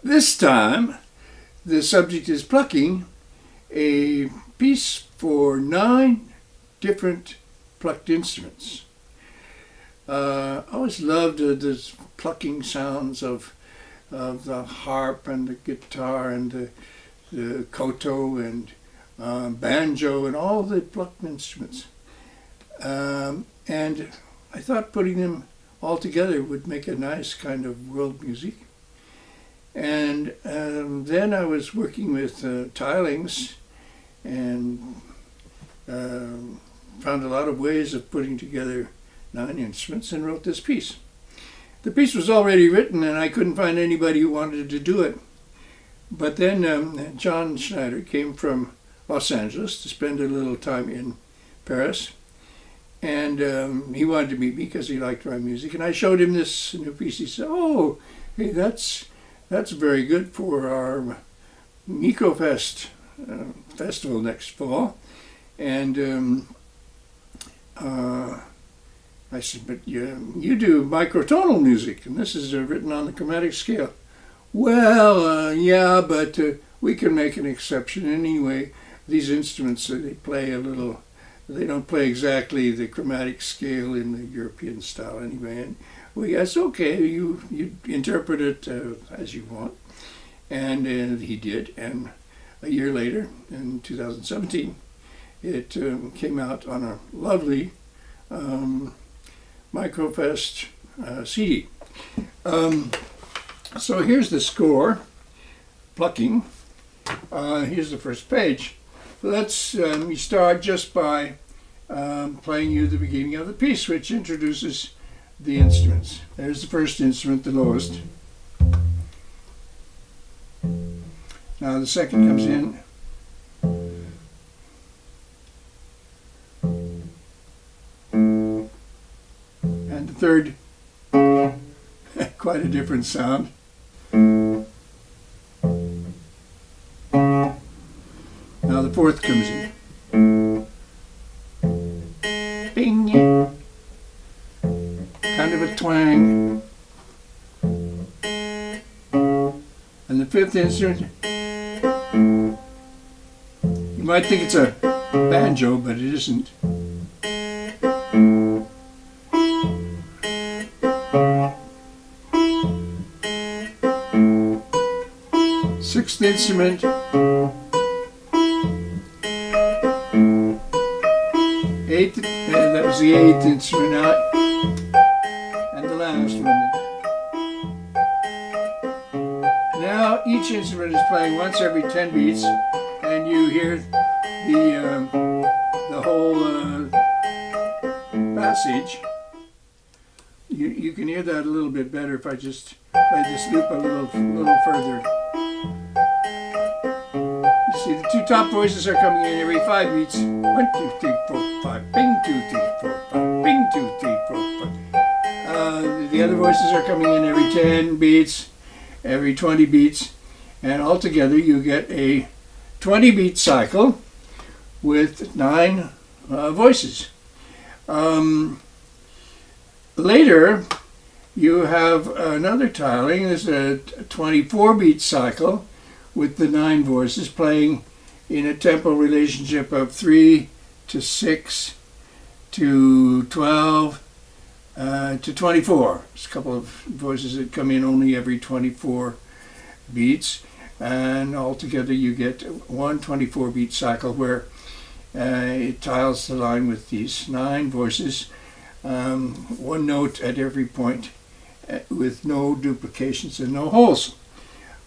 This time, the subject is plucking, a piece for 9 different plucked instruments. I always loved the plucking sounds of the harp and the guitar and the koto and banjo and all the plucked instruments. And I thought putting them all together would make a nice kind of world music. And then I was working with tilings and found a lot of ways of putting together 9 instruments and wrote this piece. The piece was already written and I couldn't find anybody who wanted to do it. But then John Schneider came from Los Angeles to spend a little time in Paris. And he wanted to meet me because he liked my music. And I showed him this new piece. He said, "Oh, hey, that's very good for our MicroFest festival next fall." And I said, "But you do microtonal music, and this is written on the chromatic scale." "Well, yeah, but we can make an exception anyway. These instruments, they play a little, they don't play exactly the chromatic scale in the European style anyway." And well, yes, okay, you interpret it as you want. And he did, and a year later, in 2017, it came out on a lovely MicroFest CD. So here's the score, Plucking. Here's the first page. Let's we start just by playing you the beginning of the piece, which introduces the instruments. There's the first instrument, the lowest. Now the second comes in. And the third, quite a different sound. Now the fourth comes in. Bing! Kind of a twang. And the fifth instrument, you might think it's a banjo, but it isn't. Sixth instrument, eighth, and that was the 8th instrument now, and the last one. Now each instrument is playing once every 10 beats, and you hear the whole passage. You can hear that a little bit better if I just play this loop a little further. You see, the 2 top voices are coming in every 5 beats. 1, 2, 3, 4, 5. Bing, 2, 3, 4, 5. Bing, 2, 3, 4, 5. The other voices are coming in every 10 beats, every 20 beats, and altogether you get a 20-beat cycle with 9 voices. Later, you have another tiling. There's a 24-beat cycle with the 9 voices playing in a tempo relationship of 3 to 6 to 12 to 24. There's a couple of voices that come in only every 24 beats, and altogether you get one 24-beat cycle where it tiles the line with these 9 voices, 1 note at every point with no duplications and no holes.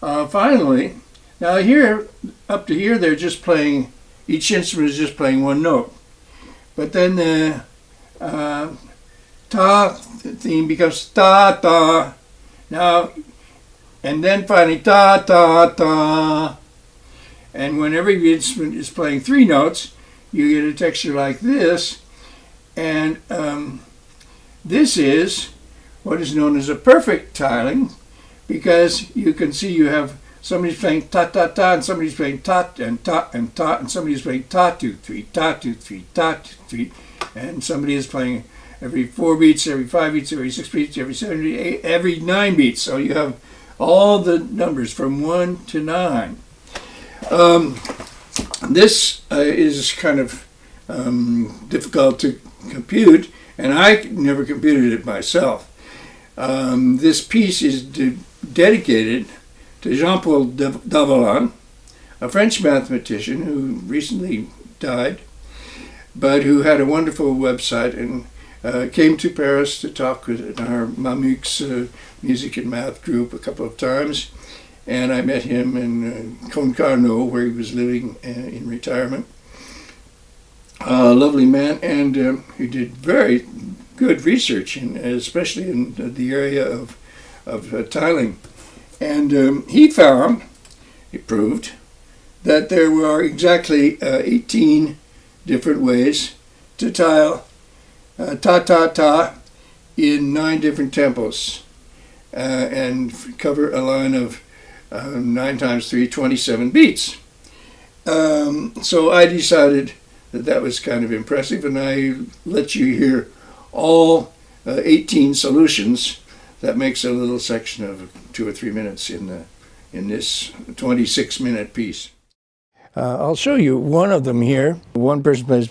Finally, now here, up to here, they're just playing, each instrument is just playing 1 note. But then the ta theme becomes ta ta. Now, and then finally ta ta ta. And when every instrument is playing 3 notes, you get a texture like this. And this is what is known as a perfect tiling, because you can see you have somebody's playing ta ta ta, and somebody's playing ta and ta and ta, and somebody's playing ta 2 3 ta 2 3 ta 2 3, and somebody is playing every 4 beats, every 5 beats, every 6 beats, every 7 beats, every 9 beats. So you have all the numbers from 1 to 9. This is kind of difficult to compute, and I never computed it myself. This piece is dedicated to Jean-Paul Davalan, a French mathematician who recently died, but who had a wonderful website and came to Paris to talk with our Mamuk's music and math group a couple of times. And I met him in Concarneau, where he was living in retirement. A lovely man, and he did very good research, especially in the area of tiling. And he proved that there were exactly 18 different ways to tile ta-ta-ta in 9 different tempos and cover a line of 9 times 3, 27 beats. So I decided that was kind of impressive, and I let you hear all 18 solutions. That makes a little section of 2 or 3 minutes in this 26-minute piece. I'll show you one of them here. One person plays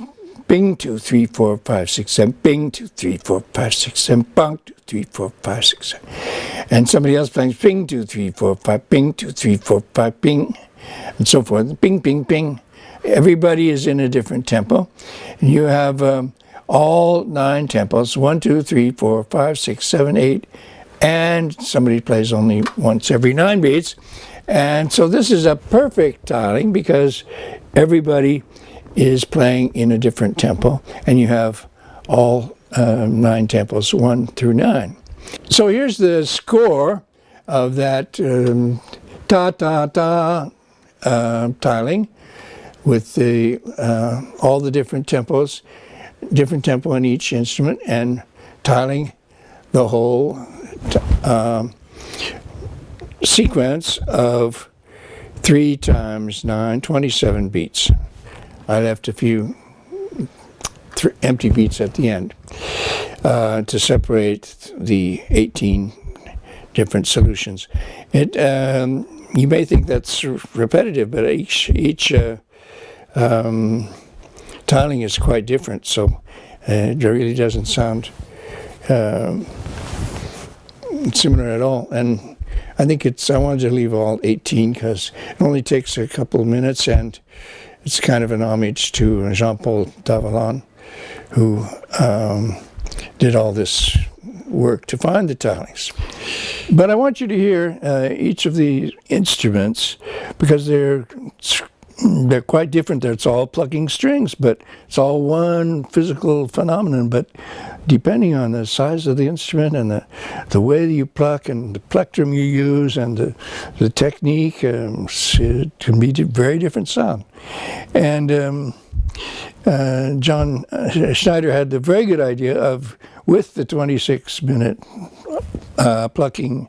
bing, 2, 3, 4, 5, 6, 7, bing, 2, 3, 4, 5, 6, 7, bong, 2, 3, 4, 5, 6, 7. And somebody else plays bing, 2, 3, 4, 5, bing, 2, 3, 4, 5, bing, and so forth. Bing, bing, bing. Everybody is in a different tempo. And you have all 9 tempos, 1, 2, 3, 4, 5, 6, 7, 8, and somebody plays only once every 9 beats. And so this is a perfect tiling because everybody is playing in a different tempo, and you have all 9 tempos, 1 through 9. So here's the score of that ta-ta-ta tiling with all the different tempos, different tempo in each instrument, and tiling the whole sequence of 3 times 9, 27 beats. I left a few empty beats at the end to separate the 18 different solutions. You may think that's repetitive, but each tiling is quite different, so it really doesn't sound similar at all. And I think I wanted to leave all 18 because it only takes a couple of minutes, and it's kind of an homage to Jean-Paul Davalan, who did all this work to find the tilings. But I want you to hear each of the instruments because they're quite different. It's all plucking strings, but it's all one physical phenomenon. But depending on the size of the instrument and the way that you pluck and the plectrum you use and the technique, it can be very different sound. And John Schneider had the very good idea of, with the 26-minute plucking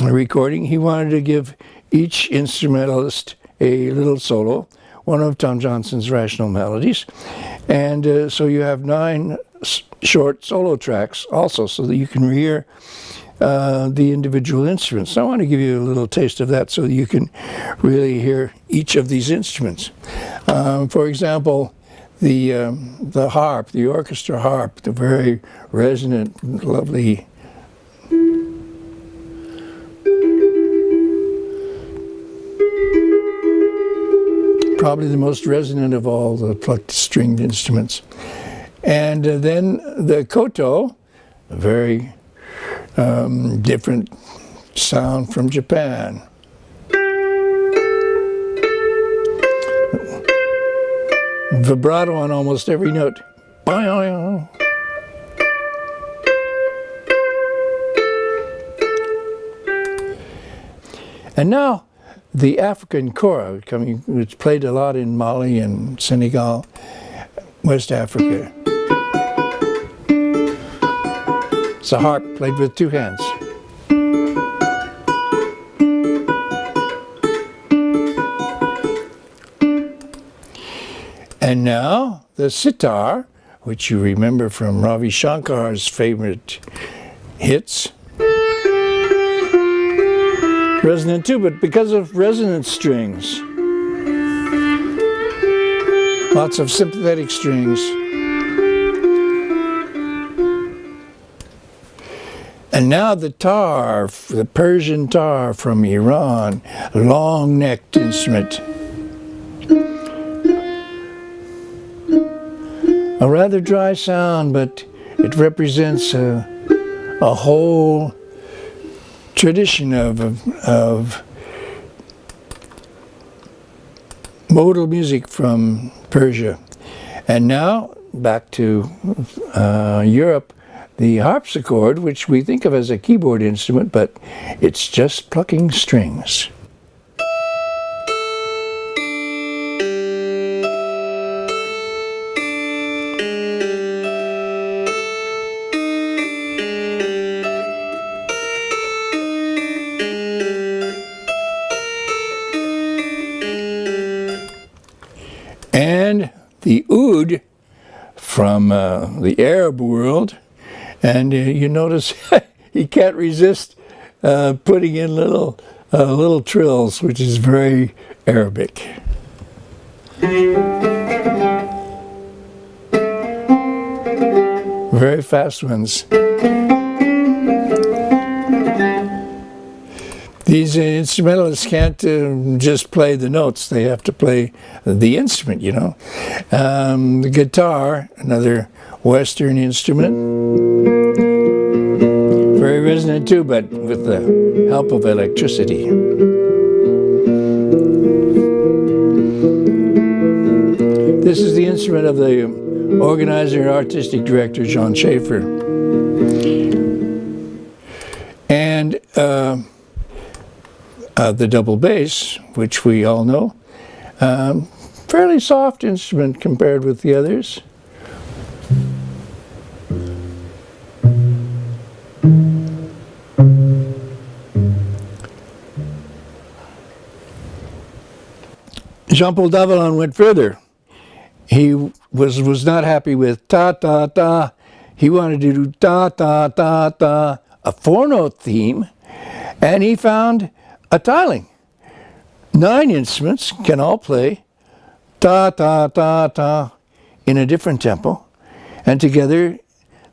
recording, he wanted to give each instrumentalist a little solo, one of Tom Johnson's rational melodies. And so you have 9 short solo tracks also, so that you can hear the individual instruments. I want to give you a little taste of that so that you can really hear each of these instruments. For example, the harp, the orchestra harp, the very resonant, lovely probably the most resonant of all the plucked stringed instruments. And then the koto, a very different sound from Japan. Vibrato on almost every note. And now the African kora, it's played a lot in Mali and Senegal, West Africa. It's a harp played with 2 hands. And now the sitar, which you remember from Ravi Shankar's favorite hits. Resonant too, but because of resonant strings. Lots of sympathetic strings. And now the tar, the Persian tar from Iran, long-necked instrument. A rather dry sound, but it represents a whole tradition of modal music from Persia. And now back to Europe, the harpsichord, which we think of as a keyboard instrument, but it's just plucking strings. And the oud from the Arab world, and you notice he can't resist putting in little trills, which is very Arabic. Very fast ones. These instrumentalists can't just play the notes, they have to play the instrument, you know. The guitar, another Western instrument. Very resonant too, but with the help of electricity. This is the instrument of the organizer and artistic director, John Schaefer. And the double bass, which we all know, fairly soft instrument compared with the others. Jean-Paul Davalan went further. He was not happy with ta-ta-ta. He wanted to do ta-ta-ta-ta, a four-note theme, and he found a tiling. 9 instruments can all play ta-ta-ta-ta in a different tempo, and together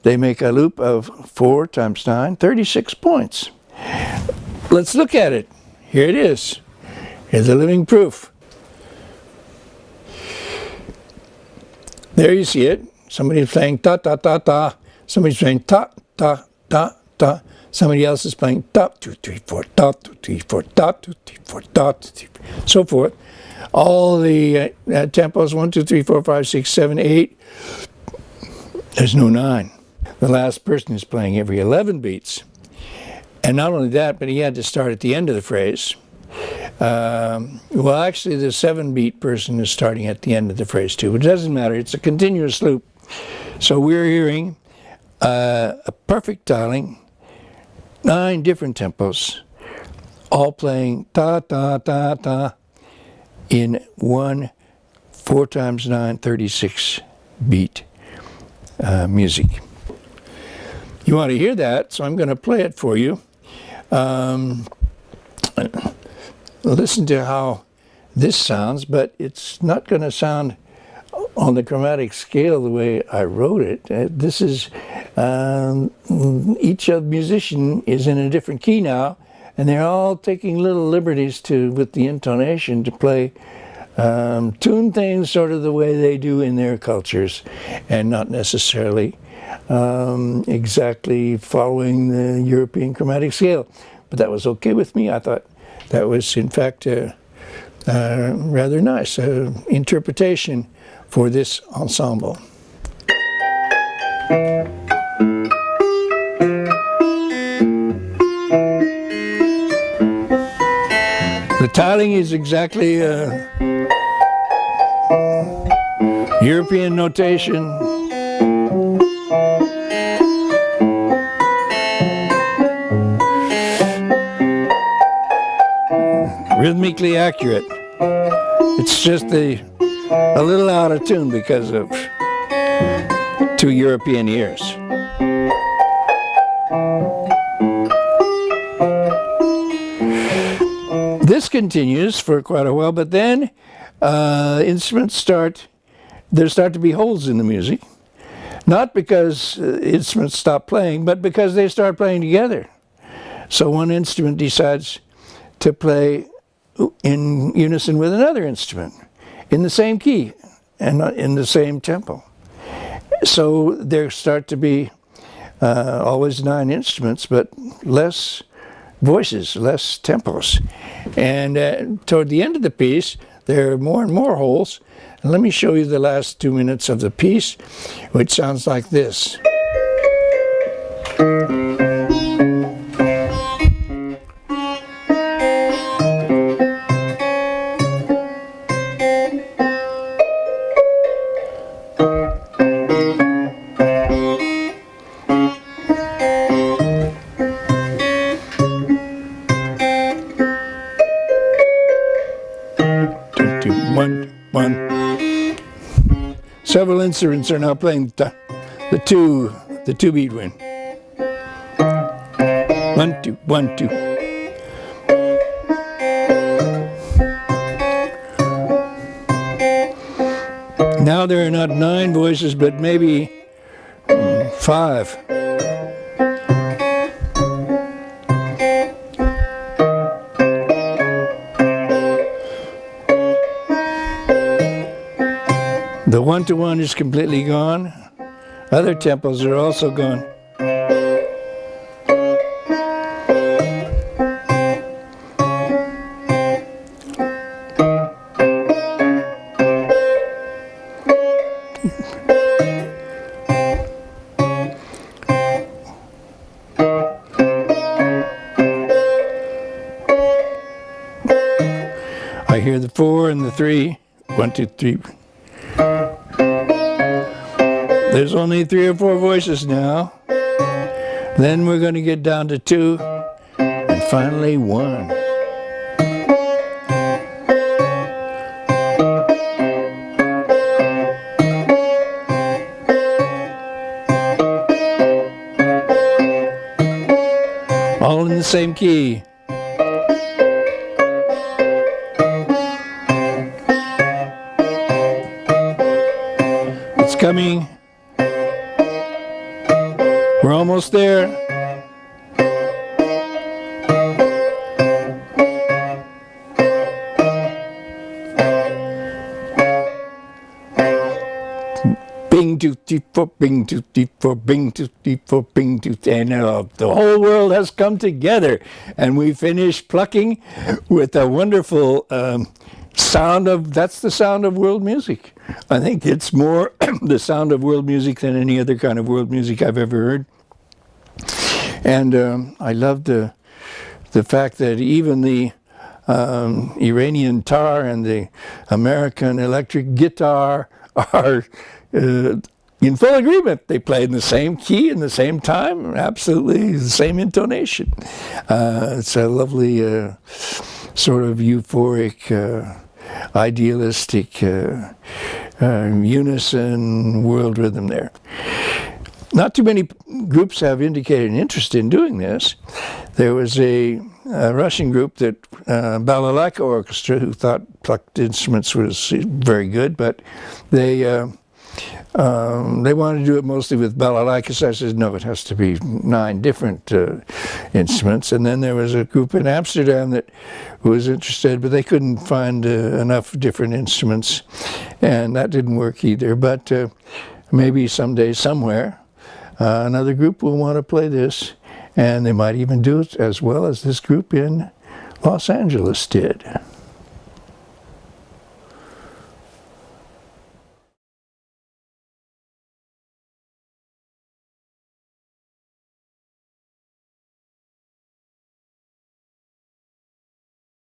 they make a loop of 4 times 9, 36 points. Let's look at it. Here it is. Here's the living proof. There you see it. Somebody's playing ta-ta-ta-ta. Somebody's playing ta-ta-ta-ta. Somebody else is playing ta, 2, 3, 4, ta, 2, 3, 4, ta, 2, 3, 4, ta, 2, 3, so forth. All the tempos, 1, 2, 3, 4, 5, 6, 7, 8. There's no 9. The last person is playing every 11 beats. And not only that, but he had to start at the end of the phrase. Well, actually, the 7-beat person is starting at the end of the phrase too. It doesn't matter. It's a continuous loop. So we're hearing a perfect tiling, 9 different tempos, all playing ta-ta-ta-ta in one 4 times 9, 36 beat music. You want to hear that, so I'm going to play it for you. Listen to how this sounds, but it's not going to sound on the chromatic scale the way I wrote it. This is, each musician is in a different key now, and they're all taking little liberties with the intonation to play, tune things sort of the way they do in their cultures, and not necessarily exactly following the European chromatic scale. But that was okay with me. I thought that was, in fact, rather nice interpretation for this ensemble. The tiling is exactly European notation. Rhythmically accurate. It's just a little out of tune because of 2 European ears. this continues for quite a while, but then instruments there start to be holes in the music. Not because instruments stop playing, but because they start playing together. So one instrument decides to play in unison with another instrument, in the same key and in the same tempo. So there start to be always 9 instruments, but less voices, less tempos. And toward the end of the piece, there are more and more holes. And let me show you the last 2 minutes of the piece, which sounds like this. Several instruments are now playing the two beat one. 1 2 1 2. Now there are not 9 voices, but maybe 5. The 1-to-1 is completely gone. Other tempos are also gone. I hear the 4 and the 3. 1 2 3. There's only 3 or 4 voices now. Then we're going to get down to 2, and finally 1. All in the same key. It's coming. We're almost there. Bing, doo, dee, for, bing, doo, dee, for, bing, doo, dee, for, bing, doo, and the whole world has come together. And we finish Plucking with a wonderful that's the sound of world music. I think it's more the sound of world music than any other kind of world music I've ever heard. And I love the fact that even the Iranian tar and the American electric guitar are in full agreement. They play in the same key in the same time, absolutely the same intonation. It's a lovely sort of euphoric, idealistic unison world rhythm there. Not too many groups have indicated an interest in doing this. There was a Russian group, that Balalaika Orchestra, who thought plucked instruments was very good, but they wanted to do it mostly with balalaika. So I said, no, it has to be 9 different instruments. And then there was a group in Amsterdam that was interested, but they couldn't find enough different instruments, and that didn't work either. But maybe someday, somewhere, another group will want to play this, and they might even do it as well as this group in Los Angeles did.